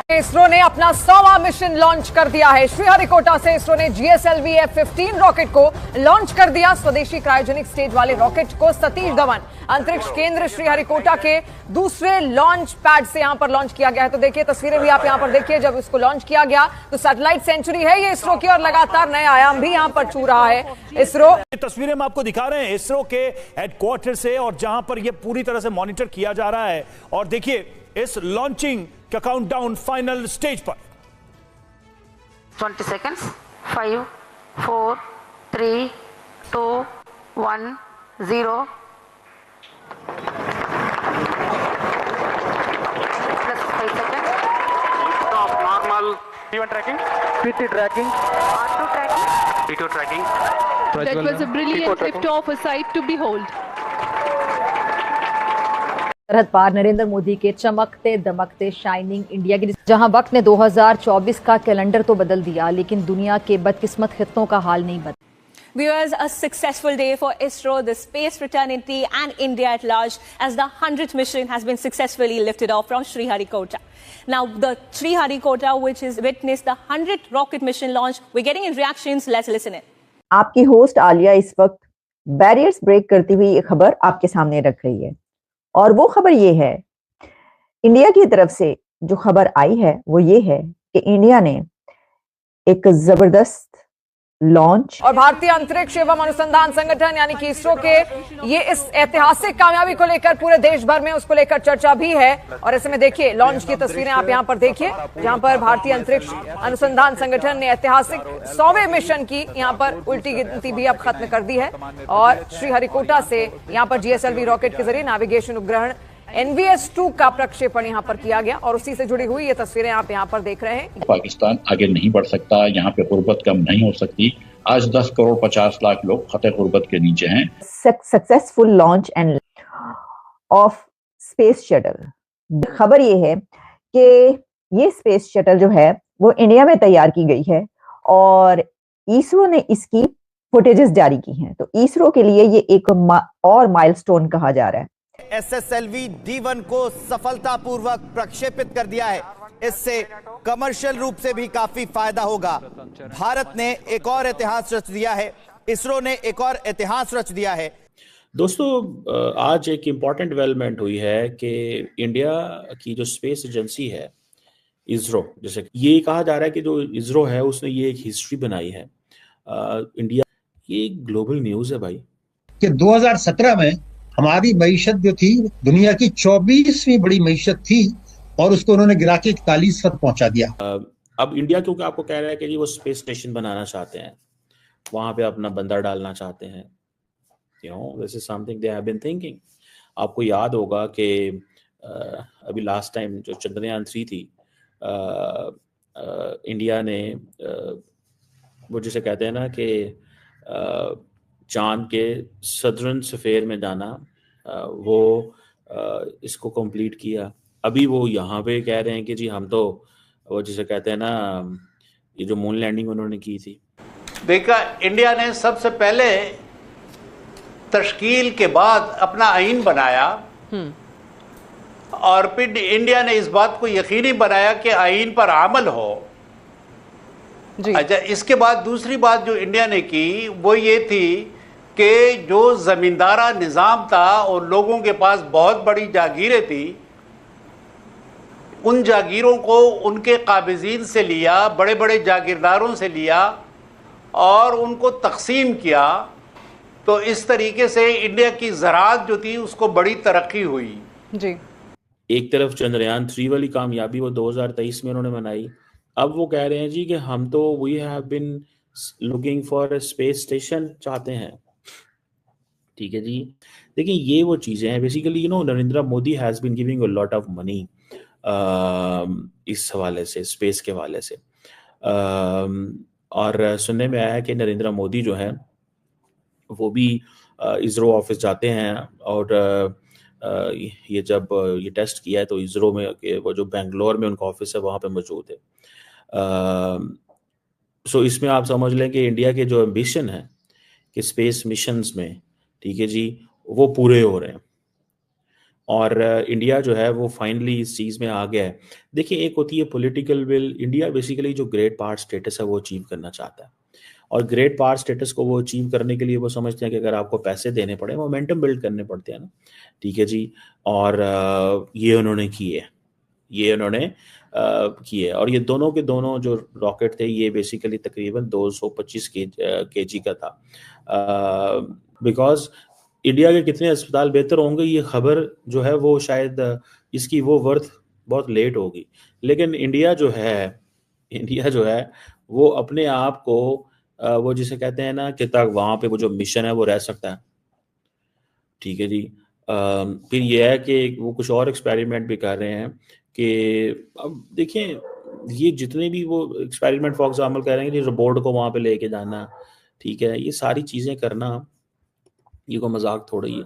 इसरो ने अपना 100वां mission launch कर दिया है। श्रीहरिकोटा से इसरो ने GSLV F-15 रॉकेट को लॉन्च कर दिया। स्वदेशी क्रायोजेनिक स्टेज वाले रॉकेट को सतीश धवन अंतरिक्ष केंद्र श्रीहरिकोटा के दूसरे लॉन्च पैड से यहां पर लॉन्च किया गया है। तो देखिए तस्वीरें भी आप यहां पर देखिए, जब इसको लॉन्च किया गया तो सैटेलाइट सेंचुरी है ये इसरो की और लगातार नए आयाम भी यहां पर छू रहा है इसरो। तस्वीरें हम आपको दिखा रहे हैं इसरो के हेडक्वार्टर से, और जहां पर यह पूरी तरह से मॉनिटर किया जा रहा है। और देखिए इस लॉन्चिंग का काउंटडाउन फाइनल स्टेज पर 20 seconds 5 4 3 2 1 0 plus 5 seconds stop normal P1 tracking PT tracking R2 tracking P2 tracking. That was a brilliant lift-off, a sight to behold. सरहद पार नरेंद्र मोदी के चमकते दमकते शाइनिंग इंडिया की, जहां वक्त ने 2024 का कैलेंडर तो बदल दिया, लेकिन दुनिया के बदकिस्मत खित्तों का हाल नहीं बदला। Viewers, a successful day for ISRO, the space fraternity and India at large, as the 100th mission has been successfully lifted off from Sriharikota. Now, the Sriharikota, which has witnessed the 100th rocket mission launch, we're getting in reactions. Let's listen in. आपकी host Alia इस वक्त barriers break करती हुई एक खबर आपके सामने रख रही है, और वो खबर ये है, इंडिया की तरफ से जो खबर आई है वो ये है कि इंडिया ने एक जबरदस्त लॉन्च और भारतीय अंतरिक्ष एवं अनुसंधान संगठन यानी कि इसरो के ये इस ऐतिहासिक कामयाबी को लेकर पूरे देश भर में उसको लेकर चर्चा भी है। और ऐसे में देखिए लॉन्च की तस्वीरें आप यहां पर देखिए, जहां पर भारतीय अंतरिक्ष अनुसंधान संगठन ने ऐतिहासिक 100वें मिशन की यहां पर उल्टी गिनती भी अब खत्म कर दी है। और श्रीहरिकोटा से यहां पर GSLV रॉकेट के जरिए नेविगेशन उपग्रहण NVS-2 का प्रक्षेपण यहां पर किया गया, और उसी से जुड़ी हुई ये तस्वीरें आप यहां पर देख रहे हैं। पाकिस्तान आगे नहीं बढ़ सकता, यहाँ पे गुर्बत कम नहीं हो सकती। आज 10 करोड़ 50 लाख लोग खतरे गुर्बत के नीचे हैं। Successful launch end of space shuttle. खबर ये है कि ये स्पेस शटल जो है वो इंडिया में तैयार की गई है और इसरो ने इसकी फुटेजेस जारी की हैं। तो इसरो के लिए ये एक और माइलस्टोन कहा जा रहा है। SSLV D1 को सफलतापूर्वक प्रक्षेपित कर दिया है। इससे कमर्शियल रूप से भी काफी फायदा होगा। भारत ने एक और इतिहास रच दिया है, इसरो ने एक और इतिहास रच दिया है। दोस्तों, आज एक इम्पॉर्टेंट डेवलपमेंट हुई है कि इंडिया की जो स्पेस एजेंसी है इसरो, जैसे ये कहा जा रहा है कि जो इसरो है उसने ये एक हिस्ट्री बनाई है इंडिया। ये ग्लोबल न्यूज है भाई कि 2017 में हमारी मईशत जो थी दुनिया की 24वीं बड़ी मईशत थी और उसको उन्होंने गिरा के 41 तक पहुंचा दिया। अब इंडिया क्योंकि आपको कह रहा है कि जी वो स्पेस स्टेशन बनाना चाहते हैं, वहां पे अपना बंदा डालना चाहते हैं, this is something they have been thinking. आपको याद होगा कि अभी लास्ट टाइम जो चंद्रयान 3 थी, इंडिया ने वो जिसे कहते हैं ना कि चांद के सदर्न स्फीयर में जाना, वो इसको कंप्लीट किया। अभी वो यहाँ पे कह रहे हैं कि जी हम तो वो जिसे कहते हैं ना, ये जो मून लैंडिंग उन्होंने की थी। देखा, इंडिया ने सबसे पहले तश्कील के बाद अपना आईन बनाया और फिर इंडिया ने इस बात को यकीनी बनाया कि आईन पर अमल हो। अच्छा, इसके बाद दूसरी बात जो इंडिया ने की वो ये थी कि जो जमींदारा निज़ाम था और लोगों के पास बहुत बड़ी जागीरें थी, उन जागीरों को उनके काबिज़ीन से लिया, बड़े बड़े जागीरदारों से लिया और उनको तकसीम किया। तो इस तरीके से इंडिया की ज़राअत जो थी उसको बड़ी तरक्की हुई। जी, एक तरफ चंद्रयान 3 वाली कामयाबी वो 2023 में उन्होंने मनाई, अब वो कह रहे हैं जी कि हम तो we have been looking for a space station चाहते हैं। ठीक है जी, देखिए ये वो चीज़ें हैं basically, Narendra Modi has been giving a lot of money इस हवाले से, स्पेस के हवाले से। और सुनने में आया है कि नरेंद्र मोदी जो है वो भी इसरो ऑफिस जाते हैं, और ये जब ये टेस्ट किया है तो इसरो में वो जो बेंगलोर में उनका ऑफिस है वहाँ पे मौजूद है। सो इसमें आप समझ लें कि इंडिया के जो एम्बिशन है कि स्पेस मिशंस में, ठीक है जी, वो पूरे हो रहे हैं। और इंडिया जो है वो फाइनली इस चीज़ में आ गया है। देखिए, एक होती है पॉलिटिकल विल। इंडिया बेसिकली जो ग्रेट पावर स्टेटस है वो अचीव करना चाहता है, और ग्रेट पावर स्टेटस को वो अचीव करने के लिए वो समझते हैं कि अगर आपको पैसे देने पड़े, मोमेंटम बिल्ड करने पड़ते हैं ना, ठीक है जी। और ये उन्होंने किए, किए। और ये दोनों के दोनों जो रॉकेट थे ये बेसिकली तकरीबन 225 केजी का था। बिकॉज इंडिया के कितने अस्पताल बेहतर होंगे ये खबर जो है वो शायद इसकी वो वर्थ बहुत लेट होगी, लेकिन इंडिया जो है वो अपने आप को वो जिसे कहते हैं ना कि तक वहाँ पे वो जो मिशन है वो रह सकता है, ठीक है जी। फिर ये है कि वो कुछ और एक्सपेरिमेंट भी कर रहे हैं कि अब देखें ये जितने भी वो एक्सपेरिमेंट फॉर एग्जाम्पल कह रहे हैं कि रोबोट को वहाँ पे लेके जाना, ठीक है, ये सारी चीज़ें करना ये कोई मजाक थोड़ी है।